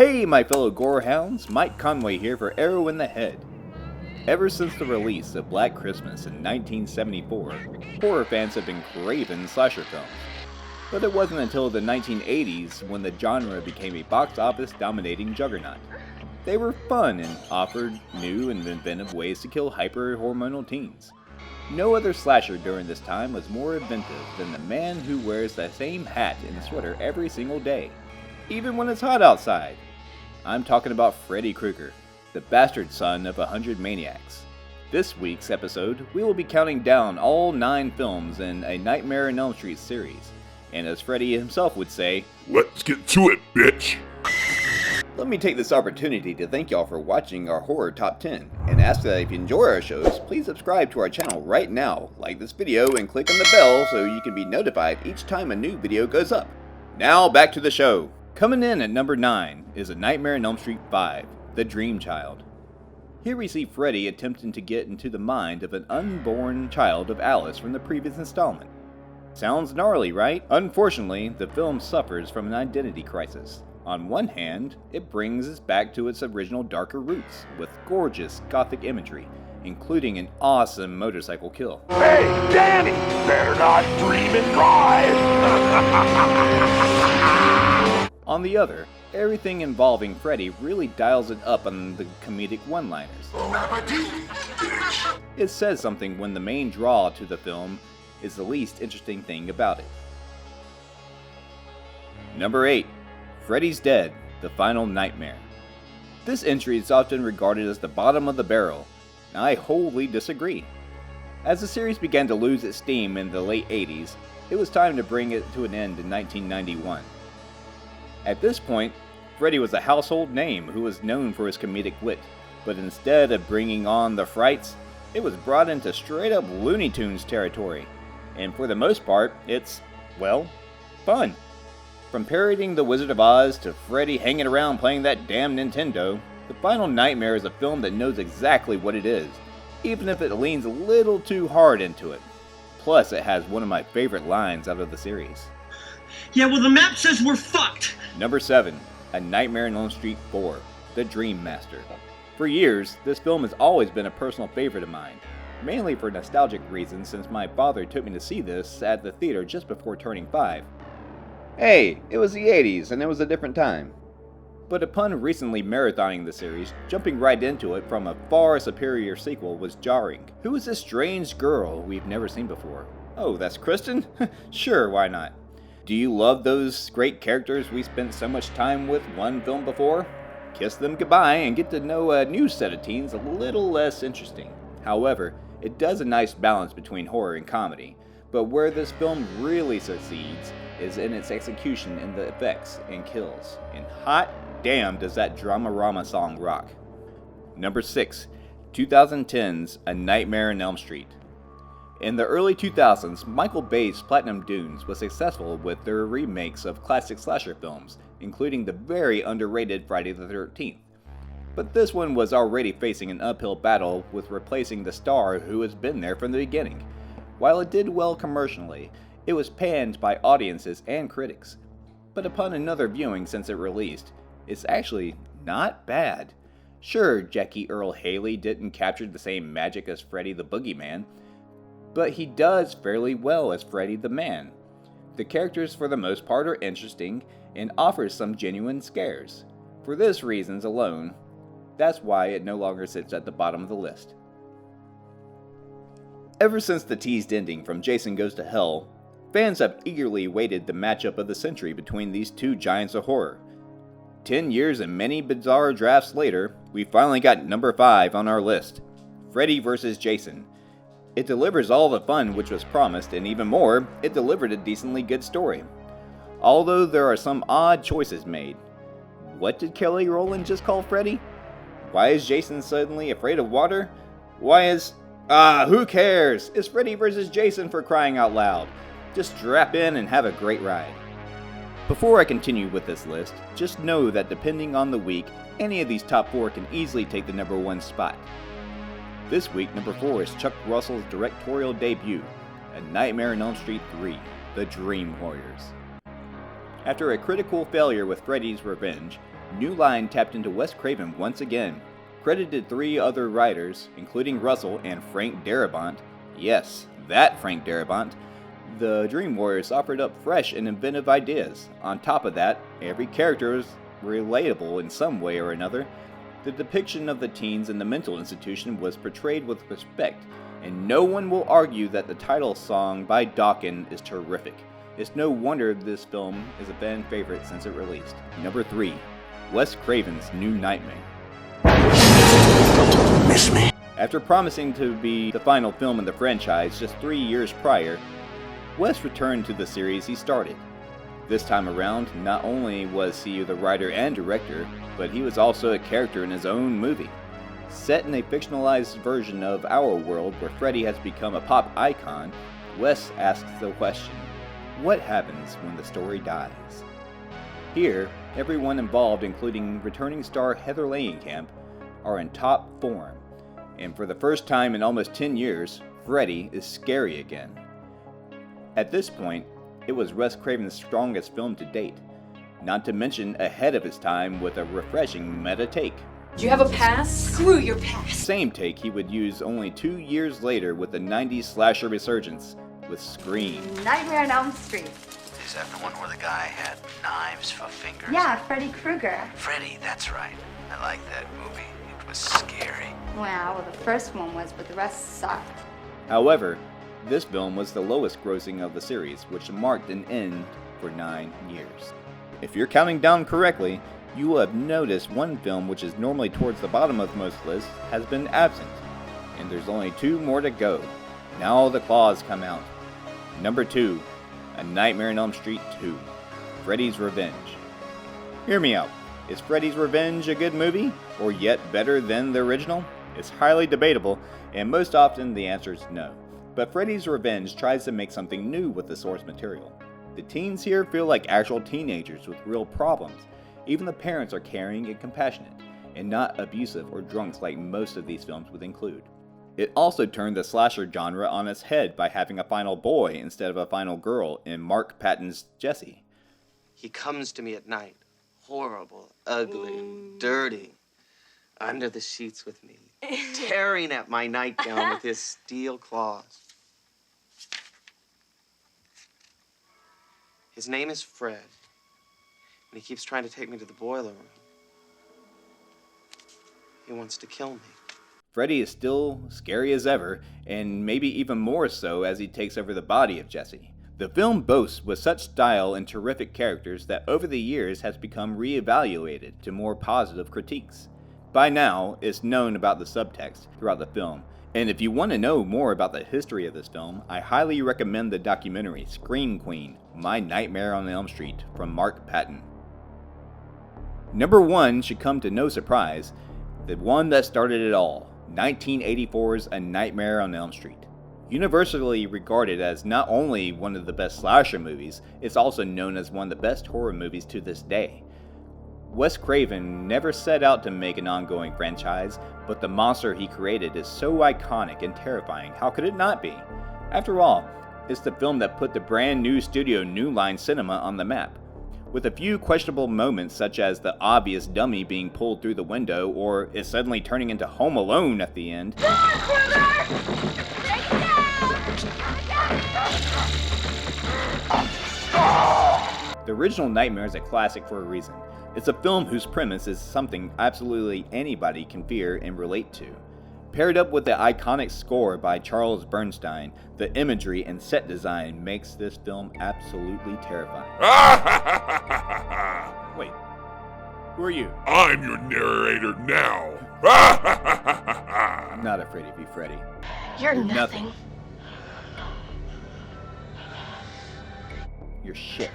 Hey my fellow gorehounds, Mike Conway here for Arrow in the Head. Ever since the release of Black Christmas in 1974, horror fans have been craving slasher films. But it wasn't until the 1980s when the genre became a box office dominating juggernaut. They were fun and offered new and inventive ways to kill hyper-hormonal teens. No other slasher during this time was more inventive than the man who wears the same hat and sweater every single day, even when it's hot outside. I'm talking about Freddy Kruger, the bastard son of 100 maniacs. This week's episode, we will be counting down all 9 films in a Nightmare on Elm Street series. And as Freddy himself would say, let's get to it, bitch! Let me take this opportunity to thank y'all for watching our horror top 10, and ask that if you enjoy our shows, please subscribe to our channel right now, like this video, and click on the bell so you can be notified each time a new video goes up. Now back to the show. Coming in at number 9 is A Nightmare on Elm Street 5, The Dream Child. Here we see Freddy attempting to get into the mind of an unborn child of Alice from the previous installment. Sounds gnarly, right? Unfortunately, the film suffers from an identity crisis. On one hand, it brings us back to its original darker roots, with gorgeous gothic imagery, including an awesome motorcycle kill. Hey, Danny! Better not dream and drive! On the other, everything involving Freddy really dials it up on the comedic one-liners. It says something when the main draw to the film is the least interesting thing about it. Number 8. Freddys Dead, The Final Nightmare. This entry is often regarded as the bottom of the barrel, and I wholly disagree. As the series began to lose its steam in the late 80s, it was time to bring it to an end in 1991. At this point, Freddy was a household name who was known for his comedic wit, but instead of bringing on the frights, it was brought into straight-up Looney Tunes territory, and for the most part, it's, well, fun. From parodying The Wizard of Oz to Freddy hanging around playing that damn Nintendo, The Final Nightmare is a film that knows exactly what it is, even if it leans a little too hard into it. Plus, it has one of my favorite lines out of the series. Yeah, well, the map says we're fucked! Number 7. A Nightmare on Elm Street 4, The Dream Master. For years, this film has always been a personal favorite of mine, mainly for nostalgic reasons since my father took me to see this at the theater just before turning 5. Hey, it was the 80s and it was a different time. But upon recently marathoning the series, jumping right into it from a far superior sequel was jarring. Who is this strange girl we've never seen before? Oh, that's Kristen? Sure, why not? Do you love those great characters we spent so much time with one film before? Kiss them goodbye and get to know a new set of teens a little less interesting. However, it does a nice balance between horror and comedy, but where this film really succeeds is in its execution in the effects and kills, and hot damn does that Dramarama song rock. Number 6. 2010's A Nightmare on Elm Street. In the early 2000s, Michael Bay's Platinum Dunes was successful with their remakes of classic slasher films, including the very underrated Friday the 13th. But this one was already facing an uphill battle with replacing the star who has been there from the beginning. While it did well commercially, it was panned by audiences and critics. But upon another viewing since it released, it's actually not bad. Sure, Jackie Earle Haley didn't capture the same magic as Freddy the Boogeyman, but he does fairly well as Freddy the Man. The characters for the most part are interesting and offers some genuine scares. For these reasons alone, that's why it no longer sits at the bottom of the list. Ever since the teased ending from Jason Goes to Hell, fans have eagerly awaited the matchup of the century between these two giants of horror. 10 years and many bizarre drafts later, we finally got number 5 on our list, Freddy vs. Jason. It delivers all the fun which was promised, and even more, it delivered a decently good story. Although there are some odd choices made. What did Kelly Rowland just call Freddy? Why is Jason suddenly afraid of water? Who cares? It's Freddy vs. Jason for crying out loud. Just strap in and have a great ride. Before I continue with this list, just know that depending on the week, any of these top 4 can easily take the number 1 spot. This week, number 4 is Chuck Russell's directorial debut, A Nightmare on Elm Street 3, The Dream Warriors. After a critical failure with Freddys Revenge, New Line tapped into Wes Craven once again. Credited 3 other writers, including Russell and Frank Darabont. Yes, that Frank Darabont. The Dream Warriors offered up fresh and inventive ideas. On top of that, every character is relatable in some way or another. The depiction of the teens in the mental institution was portrayed with respect, and no one will argue that the title song by Dokken is terrific. It's no wonder this film is a fan favorite since it released. Number 3. Wes Craven's New Nightmare. Miss me. After promising to be the final film in the franchise just 3 years prior, Wes returned to the series he started. This time around, not only was he the writer and director, but he was also a character in his own movie. Set in a fictionalized version of our world where Freddy has become a pop icon, Wes asks the question, what happens when the story dies? Here, everyone involved, including returning star Heather Langenkamp, are in top form, and for the first time in almost 10 years, Freddy is scary again. At this point, it was Wes Craven's strongest film to date, not to mention ahead of his time with a refreshing meta take. Do you have a pass? Screw your pass. Same take he would use only 2 years later with the 90s slasher resurgence with Scream. Nightmare on Elm Street. Is that the one where the guy had knives for fingers? Yeah, Freddy Kruger. Freddy, that's right. I like that movie. It was scary. Well, the first one was, but the rest sucked. However, this film was the lowest grossing of the series, which marked an end for 9 years. If you're counting down correctly, you will have noticed one film which is normally towards the bottom of most lists has been absent, and there's only 2 more to go. Now the claws come out. Number 2, A Nightmare on Elm Street 2, Freddys Revenge. Hear me out. Is Freddys Revenge a good movie, or yet better than the original? It's highly debatable, and most often the answer is no. But Freddys Revenge tries to make something new with the source material. The teens here feel like actual teenagers with real problems. Even the parents are caring and compassionate, and not abusive or drunks like most of these films would include. It also turned the slasher genre on its head by having a final boy instead of a final girl in Mark Patton's Jesse. He comes to me at night, horrible, ugly, dirty, under the sheets with me, tearing at my nightgown with his steel claws. His name is Fred, and he keeps trying to take me to the boiler room. He wants to kill me. Freddy is still scary as ever, and maybe even more so as he takes over the body of Jesse. The film boasts with such style and terrific characters that over the years has become re-evaluated to more positive critiques. By now, it's known about the subtext throughout the film, and if you want to know more about the history of this film, I highly recommend the documentary Scream Queen, My Nightmare on Elm Street from Mark Patton. Number 1 should come to no surprise, the one that started it all, 1984's A Nightmare on Elm Street. Universally regarded as not only one of the best slasher movies, it's also known as one of the best horror movies to this day. Wes Craven never set out to make an ongoing franchise, but the monster he created is so iconic and terrifying, how could it not be? After all, it's the film that put the brand new studio New Line Cinema on the map. With a few questionable moments such as the obvious dummy being pulled through the window or it suddenly turning into Home Alone at the end. The original Nightmare is a classic for a reason. It's a film whose premise is something absolutely anybody can fear and relate to. Paired up with the iconic score by Charles Bernstein, the imagery and set design makes this film absolutely terrifying. Wait, who are you? I'm your narrator now. I'm not afraid of you, Freddy. You're You're nothing. You're shit.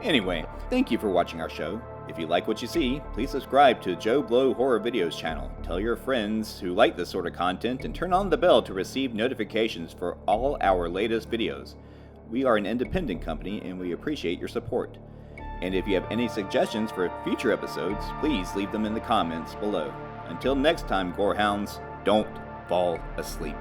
Anyway, thank you for watching our show. If you like what you see, please subscribe to JoBlo Horror Videos channel. Tell your friends who like this sort of content and turn on the bell to receive notifications for all our latest videos. We are an independent company and we appreciate your support. And if you have any suggestions for future episodes, please leave them in the comments below. Until next time, Gorehounds, don't fall asleep.